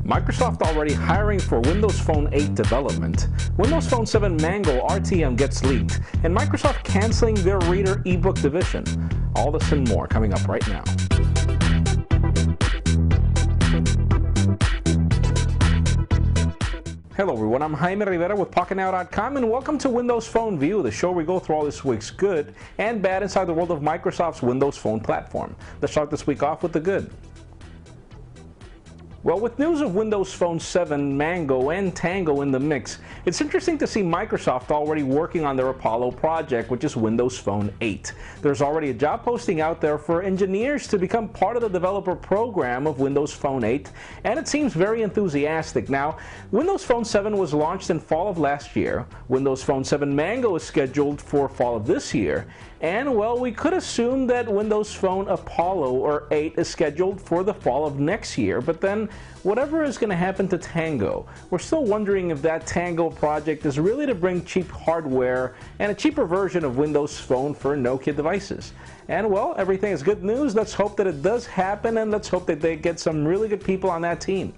Microsoft already hiring for Windows Phone 8 development, Windows Phone 7 Mango RTM gets leaked, and Microsoft canceling their Reader ebook division. All this and more coming up right now. Hello everyone, I'm Jaime Rivera with PocketNow.com and welcome to Windows Phone View, the show where we go through all this week's good and bad inside the world of Microsoft's Windows Phone platform. Let's start this week off with the good. Well, with news of Windows Phone 7, Mango, and Tango in the mix, it's interesting to see Microsoft already working on their Apollo project, which is Windows Phone 8. There's already a job posting out there for engineers to become part of the developer program of Windows Phone 8, and it seems very enthusiastic. Now, Windows Phone 7 was launched in fall of last year. Windows Phone 7 Mango is scheduled for fall of this year. And, well, we could assume that Windows Phone Apollo or 8 is scheduled for the fall of next year, but then whatever is going to happen to Tango, we're still wondering if that Tango project is really to bring cheap hardware and a cheaper version of Windows Phone for Nokia devices. And, well, everything is good news. Let's hope that it does happen, and let's hope that they get some really good people on that team.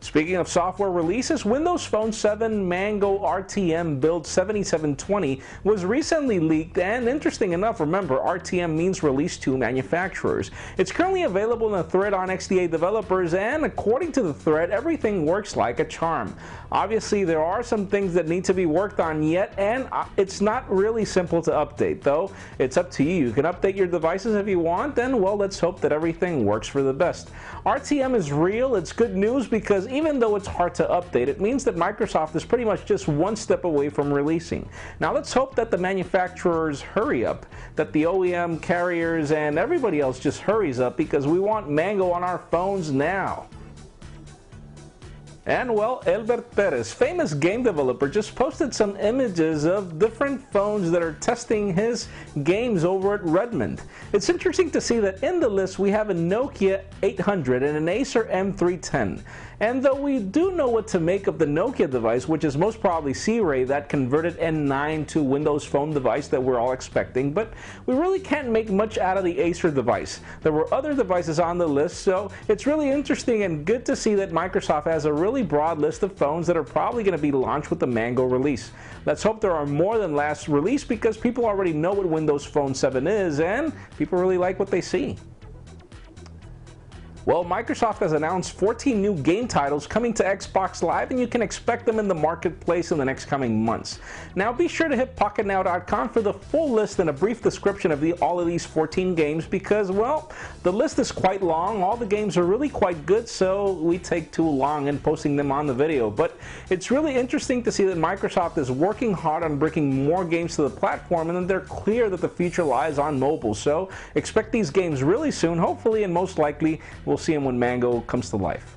Speaking of software releases, Windows Phone 7 Mango RTM build 7720 was recently leaked, and interesting enough, remember, RTM means release to manufacturers. It's currently available in a thread on XDA developers, and according to the thread, everything works like a charm. Obviously, there are some things that need to be worked on yet, and it's not really simple to update, though. It's up to you. You can update your devices if you want, and, well, let's hope that everything works for the best. RTM is real. It's good news because even though it's hard to update, it means that Microsoft is pretty much just one step away from releasing. Now let's hope that the manufacturers hurry up, that the OEM carriers and everybody else just hurries up, because we want Mango on our phones now. And, well, Elbert Perez, famous game developer, just posted some images of different phones that are testing his games over at Redmond. It's interesting to see that in the list we have a Nokia 800 and an Acer M310. And though we do know what to make of the Nokia device, which is most probably C-Ray, that converted N9 to Windows Phone device that we're all expecting, but we really can't make much out of the Acer device. There were other devices on the list, so it's really interesting and good to see that Microsoft has a really broad list of phones that are probably going to be launched with the Mango release. Let's hope there are more than last release, because people already know what Windows Phone 7 is, and people really like what they see. Well, Microsoft has announced 14 new game titles coming to Xbox Live, and you can expect them in the marketplace in the next coming months. Now, be sure to hit PocketNow.com for the full list and a brief description of all of these 14 games, because, well, the list is quite long. All the games are really quite good, so we take too long in posting them on the video. But it's really interesting to see that Microsoft is working hard on bringing more games to the platform, and then they're clear that the future lies on mobile. So expect these games really soon, hopefully, and most likely we'll see them when Mango comes to life.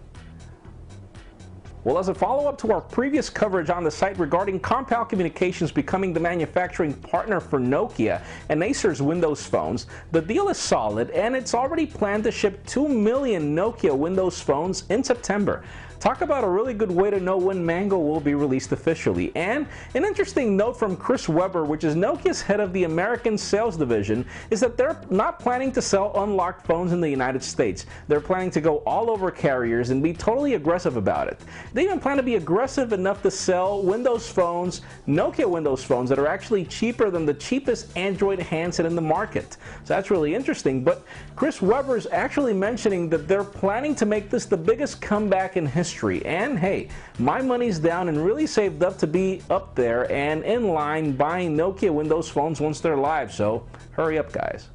Well, as a follow-up to our previous coverage on the site regarding Compal Communications becoming the manufacturing partner for Nokia and Acer's Windows phones, the deal is solid, and it's already planned to ship 2 million Nokia Windows phones in September. Talk about a really good way to know when Mango will be released officially. And an interesting note from Chris Weber, which is Nokia's head of the American sales division, is that they're not planning to sell unlocked phones in the United States. They're planning to go all over carriers and be totally aggressive about it. They even plan to be aggressive enough to sell Windows phones, Nokia Windows phones, that are actually cheaper than the cheapest Android handset in the market. So that's really interesting. But Chris Weber is actually mentioning that they're planning to make this the biggest comeback in history. And hey, my money's down and really saved up to be up there and in line buying Nokia Windows phones once they're live, so hurry up, guys.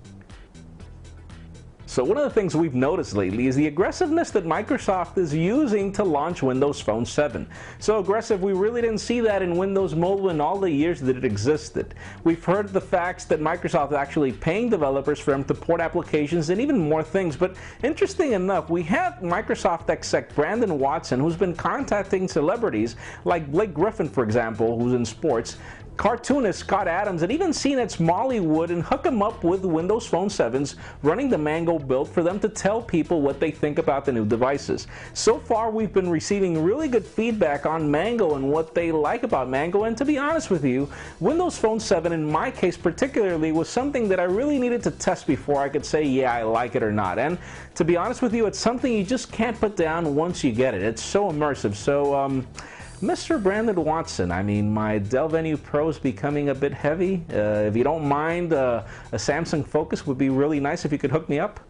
So one of the things we've noticed lately is the aggressiveness that Microsoft is using to launch Windows Phone 7. So aggressive, we really didn't see that in Windows Mobile in all the years that it existed. We've heard the facts that Microsoft is actually paying developers for them to port applications and even more things, but interesting enough, we have Microsoft exec Brandon Watson, who's been contacting celebrities like Blake Griffin, for example, who's in sports, cartoonist Scott Adams had even seen its Molly Wood and hook them up with Windows Phone 7s running the Mango build for them to tell people what they think about the new devices. So far, we've been receiving really good feedback on Mango and what they like about Mango, and to be honest with you, Windows Phone 7 in my case particularly was something that I really needed to test before I could say yeah, I like it or not. And to be honest with you, it's something you just can't put down once you get it. It's so immersive. So Mr. Brandon Watson, I mean, my Dell Venue Pro is becoming a bit heavy. If you don't mind, a Samsung Focus would be really nice if you could hook me up.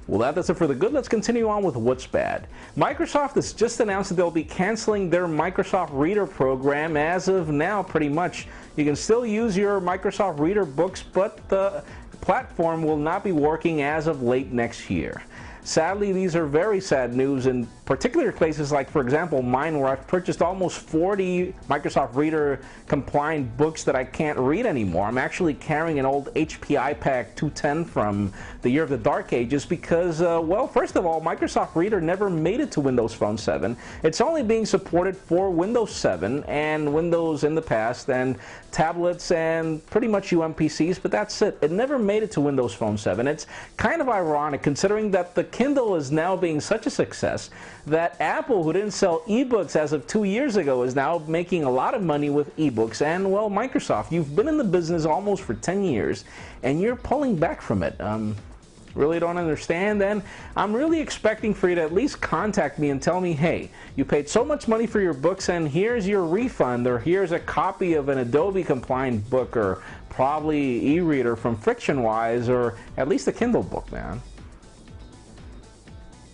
Well, that does it for the good. Let's continue on with what's bad. Microsoft has just announced that they'll be canceling their Microsoft Reader program as of now, pretty much. You can still use your Microsoft Reader books, but the platform will not be working as of late next year. Sadly, these are very sad news in particular cases like, for example, mine, where I've purchased almost 40 Microsoft Reader compliant books that I can't read anymore. I'm actually carrying an old HP iPad 210 from the year of the Dark Ages because, well, first of all, Microsoft Reader never made it to Windows Phone 7. It's only being supported for Windows 7 and Windows in the past and tablets and pretty much UMPCs, but that's it. It never made it to Windows Phone 7. It's kind of ironic considering that the Kindle is now being such a success that Apple, who didn't sell ebooks as of 2 years ago, is now making a lot of money with ebooks. And, well, Microsoft, you've been in the business almost for 10 years, and you're pulling back from it. Really don't understand, and I'm really expecting for you to at least contact me and tell me, hey, you paid so much money for your books and here's your refund, or here's a copy of an Adobe compliant book, or probably e-reader from FrictionWise, or at least a Kindle book, man.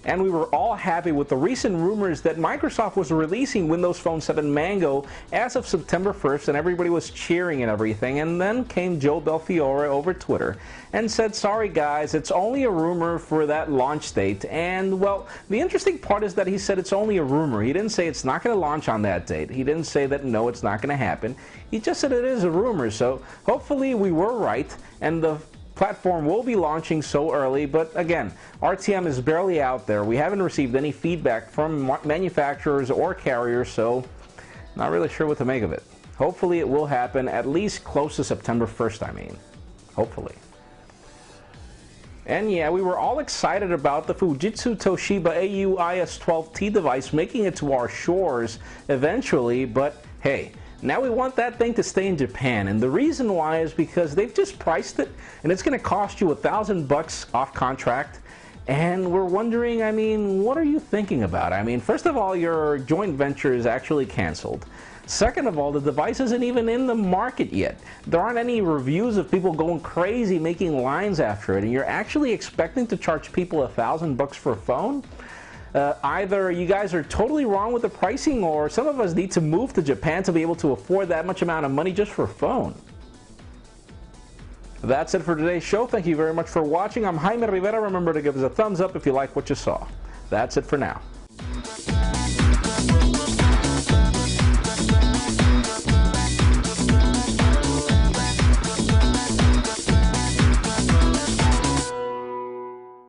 And we were all happy with the recent rumors that Microsoft was releasing Windows Phone 7 Mango as of September 1st, and everybody was cheering and everything. And then came Joe Belfiore over Twitter and said, sorry guys, it's only a rumor for that launch date. And, well, the interesting part is that he said it's only a rumor. He didn't say it's not going to launch on that date. He didn't say that, no, it's not going to happen. He just said it is a rumor. So hopefully we were right, and the platform will be launching so early, but again, RTM is barely out there. We haven't received any feedback from manufacturers or carriers, so not really sure what to make of it. Hopefully it will happen at least close to September 1st, I mean. Hopefully. And yeah, we were all excited about the Fujitsu Toshiba AU-IS-12T device making it to our shores eventually, but hey, now we want that thing to stay in Japan, and the reason why is because they've just priced it, and it's going to cost you $1,000 off contract, and we're wondering, I mean, what are you thinking about? I mean, first of all, your joint venture is actually canceled. Second of all, the device isn't even in the market yet. There aren't any reviews of people going crazy making lines after it, and you're actually expecting to charge people $1,000 for a phone? Either you guys are totally wrong with the pricing, or some of us need to move to Japan to be able to afford that much amount of money just for a phone. That's it for today's show. Thank you very much for watching. I'm Jaime Rivera. Remember to give us a thumbs up if you like what you saw. That's it for now.